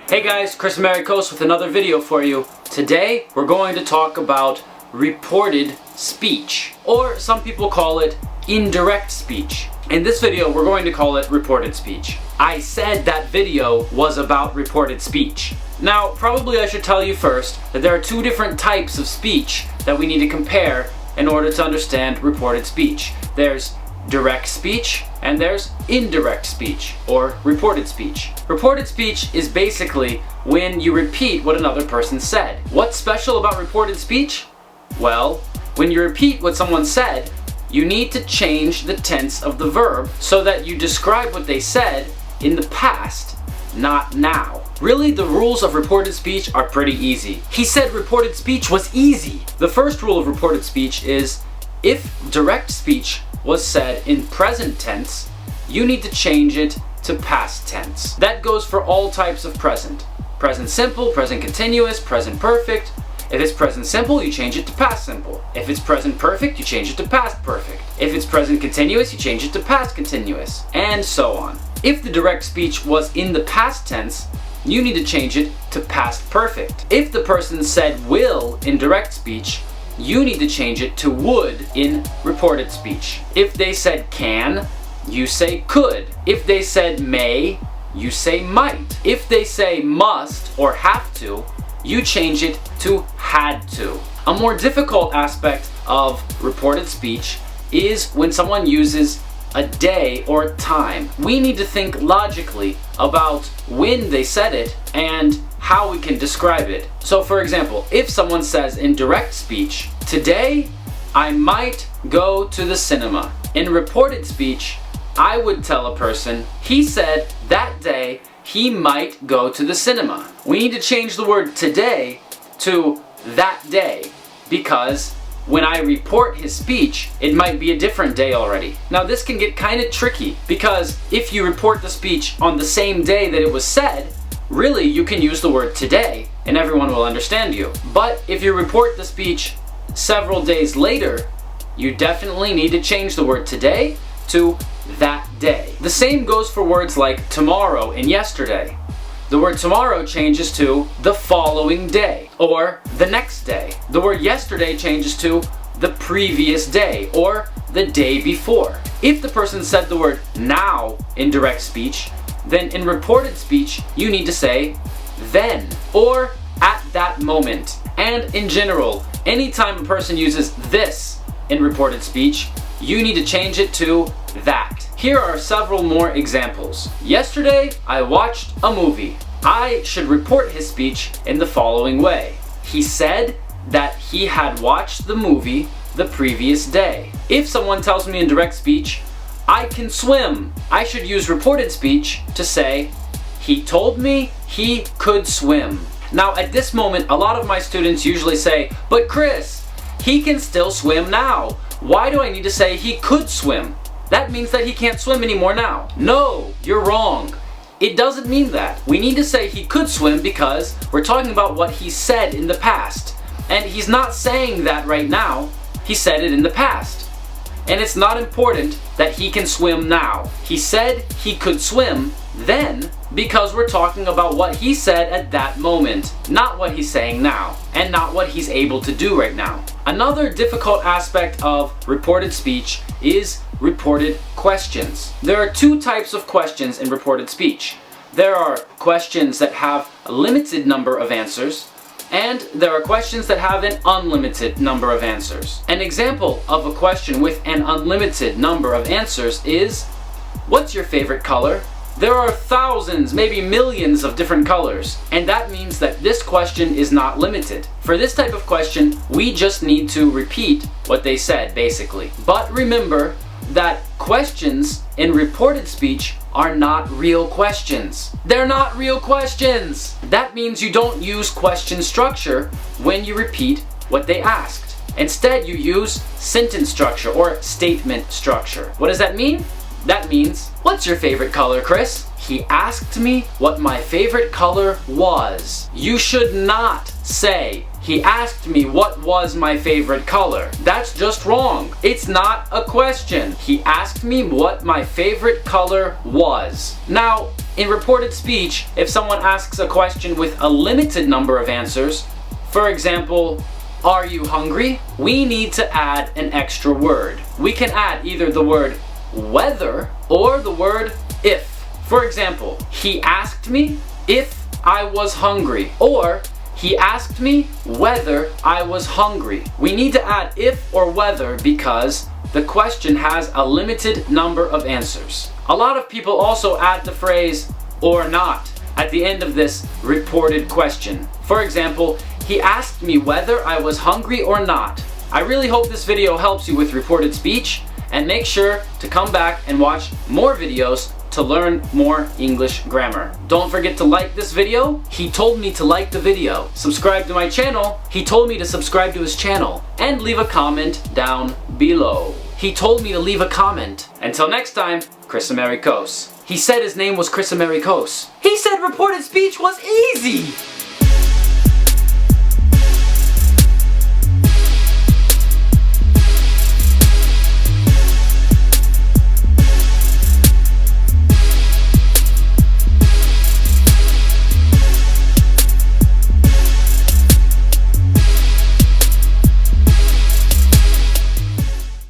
Hey guys, Chris Maricos with another video for you. Today we're going to talk about reported speech, or some people call it indirect speech. In this video we're going to call it reported speech. I said that video was about reported speech. Now probably I should tell you first that there are two different types of speech that we need to compare in order to understand reported speech. There's direct speech and there's indirect speech, or reported speech. Reported speech is basically when you repeat what another person said. What's special about reported speech? Well, when you repeat what someone said, you need to change the tense of the verb so that you describe what they said in the past, not now. Really, the rules of reported speech are pretty easy. He said reported speech was easy. The first rule of reported speech is if direct speech was said in present tense, you need to change it to past tense. That goes for all types of present. Present simple, present continuous, present perfect. If it's present simple, you change it to past simple. If it's present perfect, you change it to past perfect. If it's present continuous, you change it to past continuous, and so on. If the direct speech was in the past tense, you need to change it to past perfect. If the person said will in direct speech, you need to change it to would in reported speech. If they said can, you say could. If they said may, you say might. If they say must or have to, you change it to had to. A more difficult aspect of reported speech is when someone uses a day or time. We need to think logically about when they said it and how we can describe it. So for example, if someone says in direct speech, today I might go to the cinema. In reported speech, I would tell a person, he said that day he might go to the cinema. We need to change the word today to that day, because when I report his speech, it might be a different day already. Now this can get kind of tricky, because if you report the speech on the same day that it was said, really you can use the word today and everyone will understand you. But if you report the speech several days later, you definitely need to change the word today to that day. The same goes for words like tomorrow and yesterday. The word tomorrow changes to the following day, or the next day. The word yesterday changes to the previous day, or the day before. If the person said the word now in direct speech, then in reported speech you need to say then, or at that moment. And in general, anytime a person uses this in reported speech, you need to change it to that. Here are several more examples. Yesterday, I watched a movie. I should report his speech in the following way. He said that he had watched the movie the previous day. If someone tells me in direct speech, I can swim, I should use reported speech to say, he told me he could swim. Now at this moment, a lot of my students usually say, but Chris, he can still swim now. Why do I need to say he could swim? That means that he can't swim anymore now. No, you're wrong. It doesn't mean that. We need to say he could swim because we're talking about what he said in the past. And he's not saying that right now. He said it in the past. And it's not important that he can swim now. He said he could swim then because we're talking about what he said at that moment, not what he's saying now, and not what he's able to do right now. Another difficult aspect of reported speech is reported questions. There are two types of questions in reported speech. There are questions that have a limited number of answers, and there are questions that have an unlimited number of answers. An example of a question with an unlimited number of answers is, what's your favorite color? There are thousands, maybe millions of different colors, and that means that this question is not limited. For this type of question, we just need to repeat what they said, basically. But remember that questions in reported speech are not real questions. They're not real questions! That means you don't use question structure when you repeat what they asked. Instead, you use sentence structure or statement structure. What does that mean? That means, what's your favorite color, Chris? He asked me what my favorite color was. You should not say, he asked me what was my favorite color. That's just wrong. It's not a question. He asked me what my favorite color was. Now, In reported speech, if someone asks a question with a limited number of answers, for example, are you hungry? We need to add an extra word. We can add either the word whether or the word if. For example, he asked me if I was hungry, or he asked me whether I was hungry. We need to add if or whether because the question has a limited number of answers. A lot of people also add the phrase or not at the end of this reported question. For example, he asked me whether I was hungry or not. I really hope this video helps you with reported speech, and make sure to come back and watch more videos to learn more English grammar. Don't forget to like this video. He told me to like the video. Subscribe to my channel. He told me to subscribe to his channel. And leave a comment down below. He told me to leave a comment. Until next time, Chris Americos. He said his name was Chris Americos. He said reported speech was easy!